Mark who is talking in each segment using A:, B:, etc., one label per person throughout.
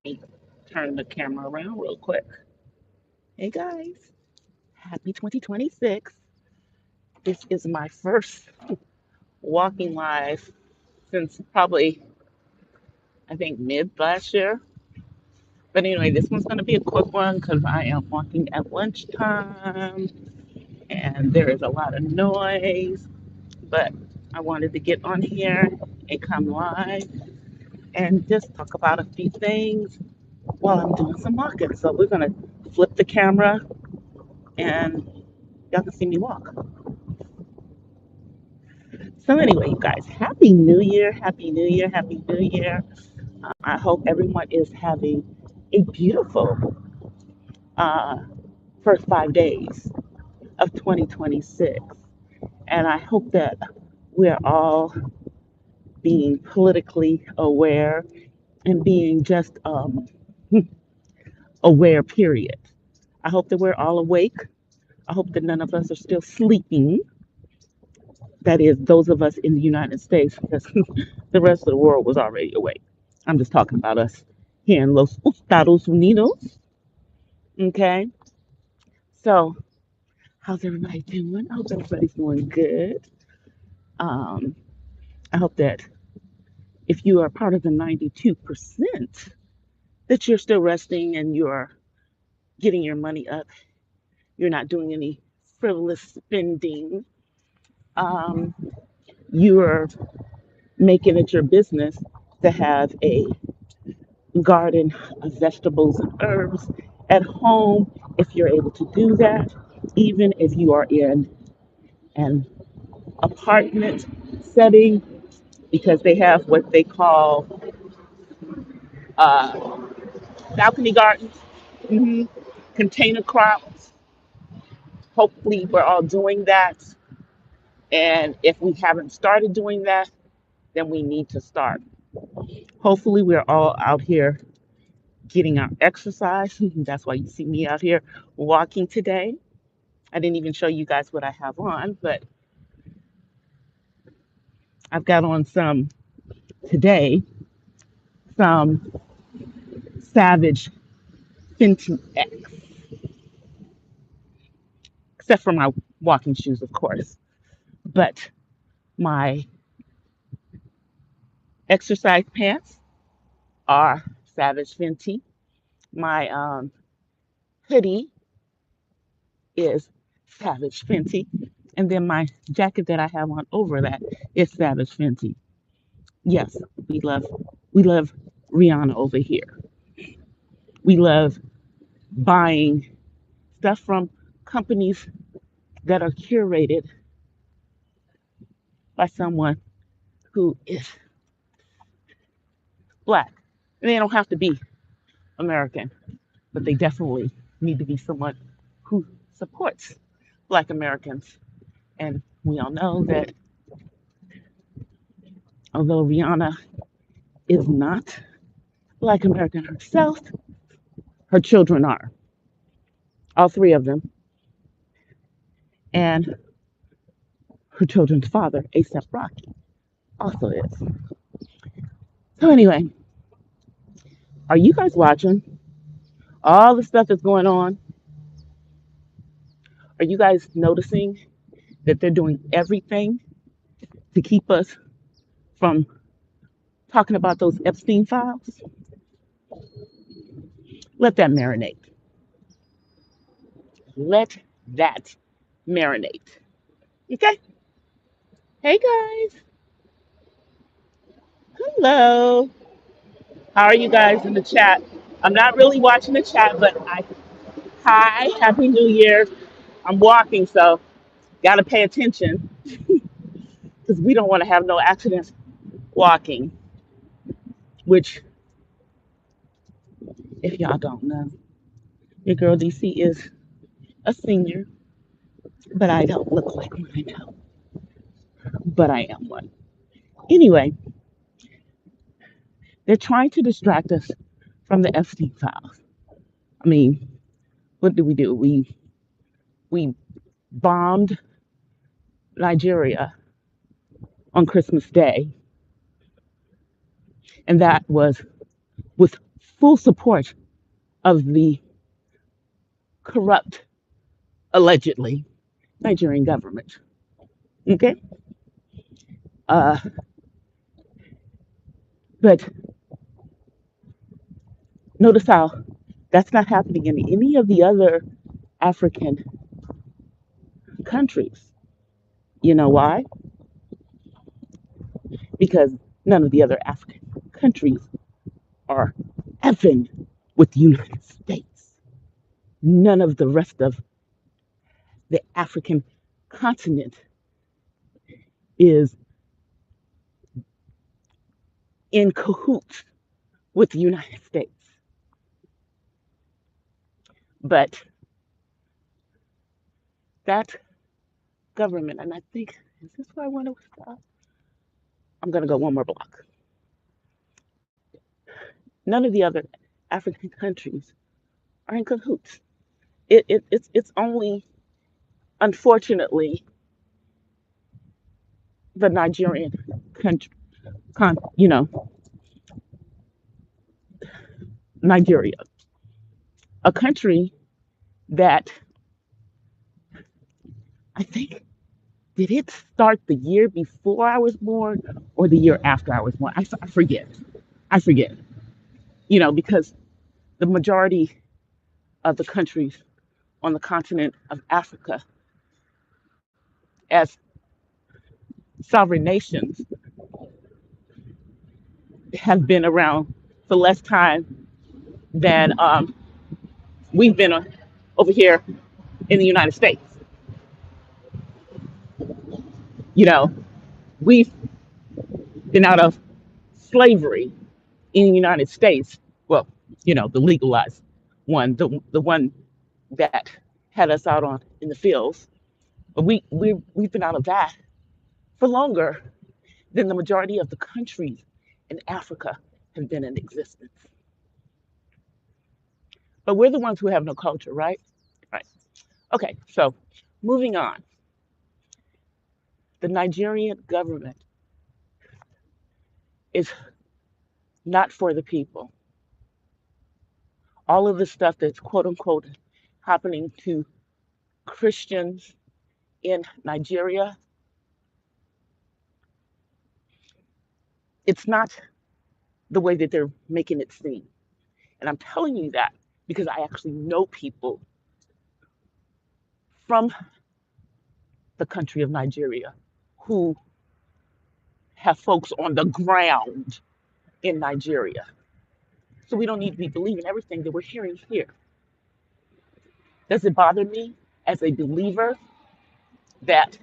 A: Me turn the camera around real quick. Hey guys, happy 2026. This is my first walking live since probably, I think, mid last year. But anyway, this one's going to be a quick one because I am walking at lunchtime and there is a lot of noise. But I wanted to get on here and come live and just talk about a few things while I'm doing some walking. So we're going to flip the camera and y'all can see me walk. So anyway, you guys, happy New Year, happy New Year, happy New Year. I hope everyone is having a beautiful uh, first 5 days of 2026. And I hope that we're all being politically aware and being just aware, period. I hope that we're all awake. I hope that none of us are still sleeping. That is, those of us in the United States, because the rest of the world was already awake. I'm just talking about us here in Los Estados Unidos. Okay. So, how's everybody doing? I hope everybody's doing good. Um, I hope that if you are part of the 92%, that you're still resting and you're getting your money up. You're not doing any frivolous spending. Um, you're making it your business to have a garden of vegetables and herbs at home if you're able to do that, even if you are in an apartment setting, because they have what they call uh, balcony gardens, hmm container crops. Hopefully, we're all doing that. And if we haven't started doing that, then we need to start. Hopefully, we're all out here getting our exercise. That's why you see me out here walking today. I didn't even show you guys what I have on, but I've got on some today, some Savage Fenty X, except for my walking shoes, of course. But my exercise pants are Savage Fenty. My hoodie is Savage Fenty. And then my jacket that I have on over that is Savage Fenty. Yes, we love Rihanna over here. We love buying stuff from companies that are curated by someone who is black. And they don't have to be American, but they definitely need to be someone who supports black Americans. And we all know that although Rihanna is not black American herself, her children are, all three of them, and her children's father, ASAP Rocky, also is. So anyway, are you guys watching all the stuff that's going on? Are you guys noticing that they're doing everything to keep us from talking about those Epstein files? Let that marinate. Let that marinate. Okay? Hey guys. Hello. How are you guys in the chat? I'm not really watching the chat, but hi, happy new year. I'm walking, so gotta pay attention because we don't want to have no accidents walking, which, if y'all don't know, your girl DC is a senior, but I don't look like one, I know, but I am one. Anyway, they're trying to distract us from the Epstein files. I mean, what did we do? We bombed Nigeria on Christmas Day, and that was with full support of the corrupt, allegedly, Nigerian government. Okay? Uh, but notice how that's not happening in any of the other African countries. You know why? Because none of the other African countries are effing with the United States. None of the rest of the African continent is in cahoots with the United States. But that government, and I think, is this where I want to stop? I'm going to go one more block. None of the other African countries are in cahoots. It's only, unfortunately, the Nigerian country, you know, Nigeria, a country that I think, did it start the year before I was born or the year after I was born? I forget. I forget. Because the majority of the countries on the continent of Africa as sovereign nations have been around for less time than we've been over here in the United States. You know, we've been out of slavery in the United States. Well, the legalized one, the one that had us out on in the fields. But we've been out of that for longer than the majority of the countries in Africa have been in existence. But we're the ones who have no culture, right? Right. Okay, so moving on. The Nigerian government is not for the people. All of the stuff that's quote unquote happening to Christians in Nigeria, it's not the way that they're making it seem. And I'm telling you that because I actually know people from the country of Nigeria who have folks on the ground in Nigeria. So we don't need to be believing everything that we're hearing here. Does it bother me as a believer that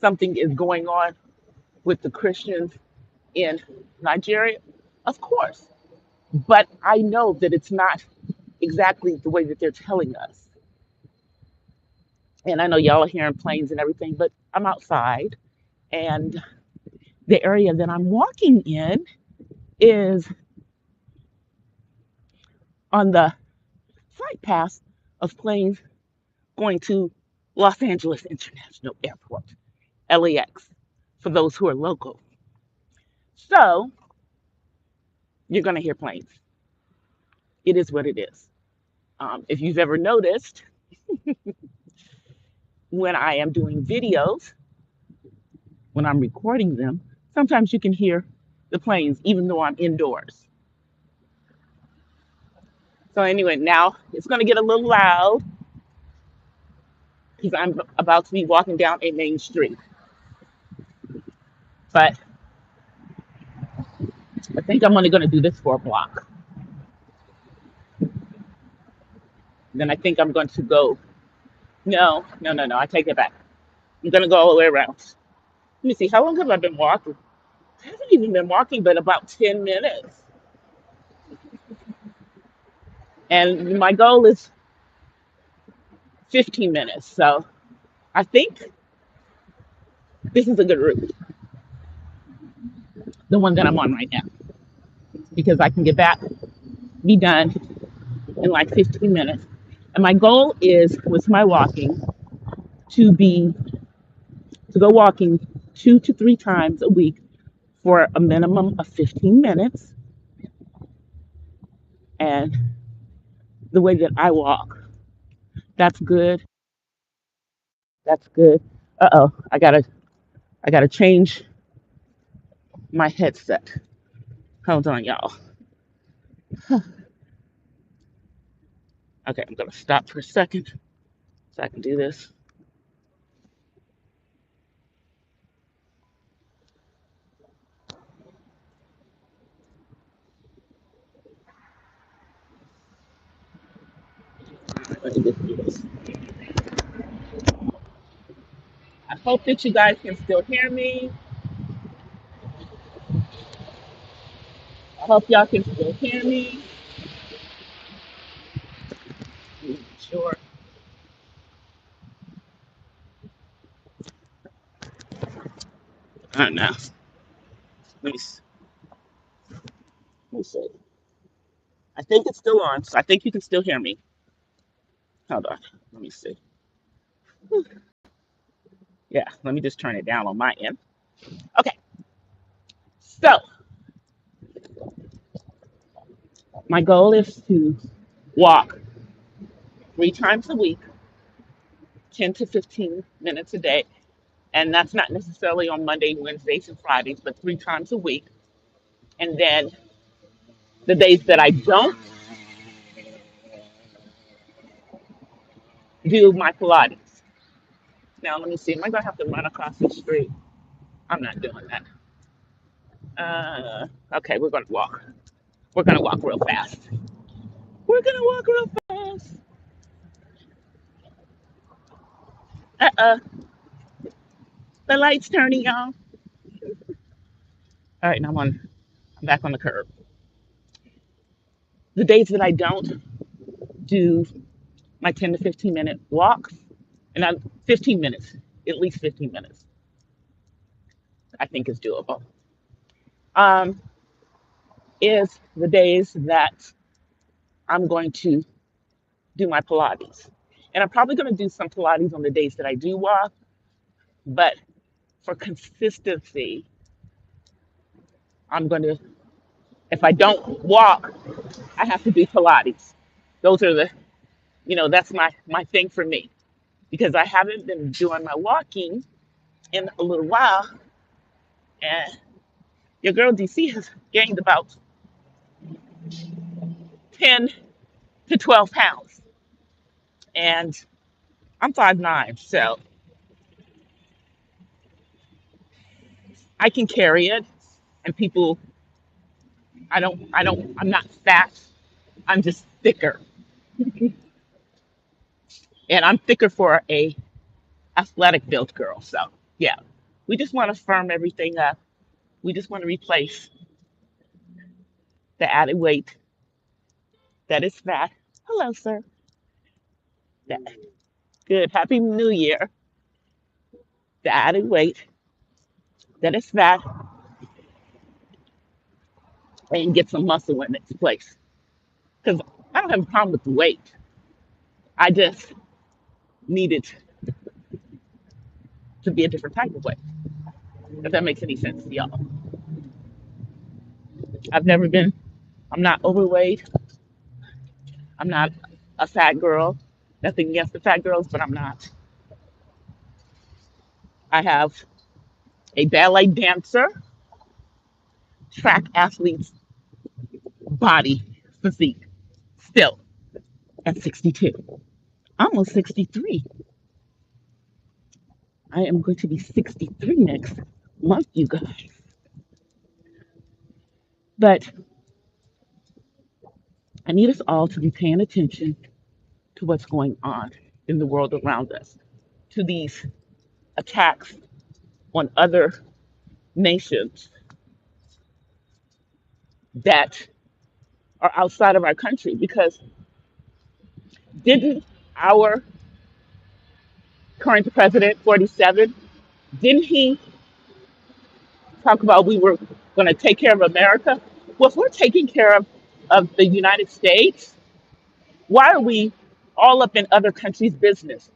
A: something is going on with the Christians in Nigeria? Of course. But I know that it's not exactly the way that they're telling us. And I know y'all are hearing planes and everything, but I'm outside and the area that I'm walking in is on the flight path of planes going to Los Angeles International Airport, LAX, for those who are local. So you're going to hear planes. It is what it is. If you've ever noticed, when I am doing videos, when I'm recording them, sometimes you can hear the planes, even though I'm indoors. So anyway, now it's going to get a little loud because I'm about to be walking down a main street. But I think I'm only going to do this for a block. Then I think I'm going to go. No, I take it back. I'm going to go all the way around. Let me see, how long have I been walking? I haven't even been walking but about 10 minutes. And my goal is 15 minutes. So I think this is a good route, the one that I'm on right now, because I can get back, be done in like 15 minutes. And my goal is, with my walking, to go walking 2 to 3 times a week for a minimum of 15 minutes. and the way that I walk. That's good. That's good. Uh-oh, I gotta change my headset. Hold on, y'all. Okay, I'm gonna stop for a second so I can do this. Let me just do this. I hope that you guys can still hear me. I hope y'all can still hear me. Sure. I don't know. Let me let me see. I think it's still on, so I think you can still hear me. Hold on. Let me see. Yeah, let me just turn it down on my end. Okay, so my goal is to walk 3 times a week, 10 to 15 minutes a day. And that's not necessarily on Monday, Wednesdays, and Fridays, but 3 times a week. And then the days that I don't do my Pilates. Now, let me see. Am I going to have to run across the street? I'm not doing that. Okay, we're going to walk. We're going to walk real fast. We're going to walk real fast. Uh-uh. The light's turning on. All right, now I'm back on the curb. The days that I don't do my 10 to 15 minute walks, and I'm 15 minutes, at least 15 minutes, I think is doable, um, is the days that I'm going to do my Pilates. And I'm probably going to do some Pilates on the days that I do walk, but for consistency, I'm going to, if I don't walk, I have to do Pilates. Those are that's my thing for me because I haven't been doing my walking in a little while. And your girl DC has gained about 10 to 12 pounds. And I'm 5'9", so I can carry it. And people, I'm not fat. I'm just thicker. And I'm thicker for a athletic built girl. So yeah, we just want to firm everything up. We just want to replace the added weight that is fat. Hello, sir. That, good. Happy New Year. The added weight that is fat and get some muscle in its place. Because I don't have a problem with the weight. I just need it to be a different type of weight. If that makes any sense to y'all. I've never been, I'm not overweight. I'm not a fat girl. Nothing against the fat girls, but I'm not. I have a ballet dancer, track athlete's body physique still at 62. Almost 63. I am going to be 63 next month, you guys. But I need us all to be paying attention to what's going on in the world around us, to these attacks on other nations that are outside of our country. Because didn't our current president, 47, didn't he talk about we were going to take care of America? Well, if we're taking care of the United States, why are we all up in other countries' business?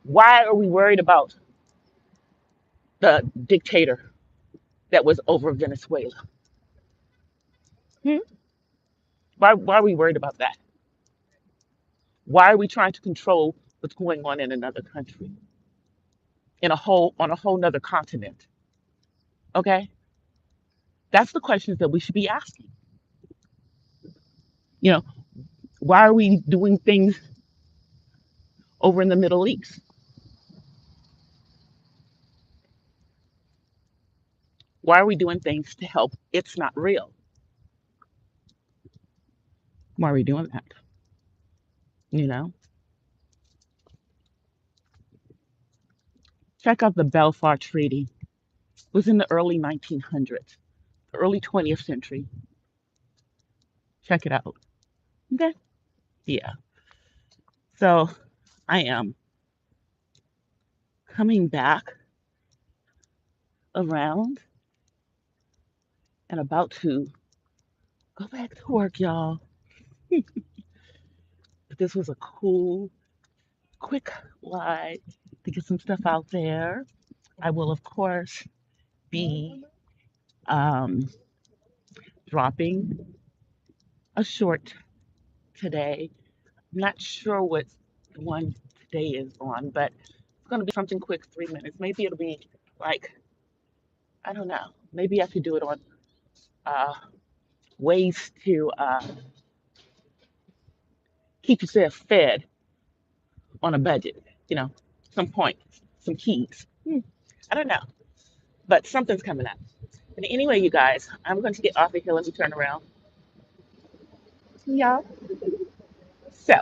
A: Why are we worried about the dictator that was over Venezuela? Hmm? Why are we worried about that? Why are we trying to control what's going on in another country, in a whole on a whole nother continent? Okay, that's the questions that we should be asking. You know, why are we doing things over in the Middle East? Why are we doing things to help? It's not real. Why are we doing that? You know, check out the Balfour Treaty. It was in the early 1900s, the early 20th century. Check it out. Okay. Yeah. So I am coming back around and about to go back to work, y'all. But this was a cool, quick ride to get some stuff out there. I will, of course, be um, dropping a short today. I'm not sure what one today is on, but it's going to be something quick, 3 minutes. Maybe it'll be like, I don't know. Maybe I could do it on uh, ways to keep yourself fed on a budget, you know, some points, some keys. I don't know, but something's coming up. But anyway, you guys, I'm going to get off of here. Let me turn around. Y'all. So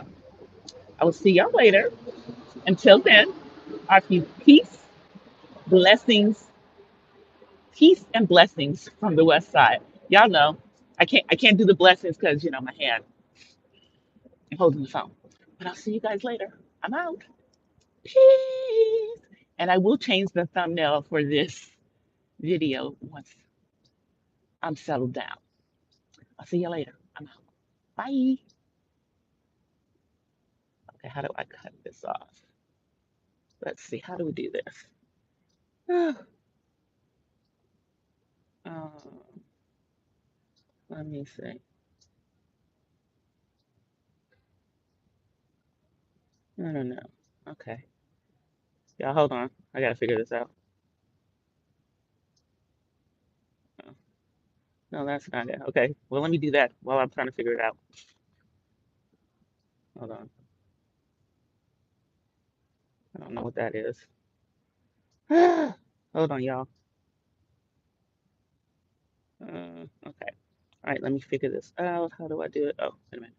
A: I will see y'all later. Until then, I you peace, blessings, peace and blessings from the west side. Y'all know I can't do the blessings because my hand I'm holding the phone. But I'll see you guys later. I'm out. Peace. And I will change the thumbnail for this video once I'm settled down. I'll see you later. I'm out. Bye. Okay, how do I cut this off? Let's see. How do we do this? Uh, let me see. I don't know. Okay. Y'all, hold on. I gotta figure this out. Oh, no, that's not it. Okay. Well, let me do that while I'm trying to figure it out. Hold on. I don't know what that is. Hold on, y'all. Okay. All right, let me figure this out. How do I do it? Oh, wait a minute.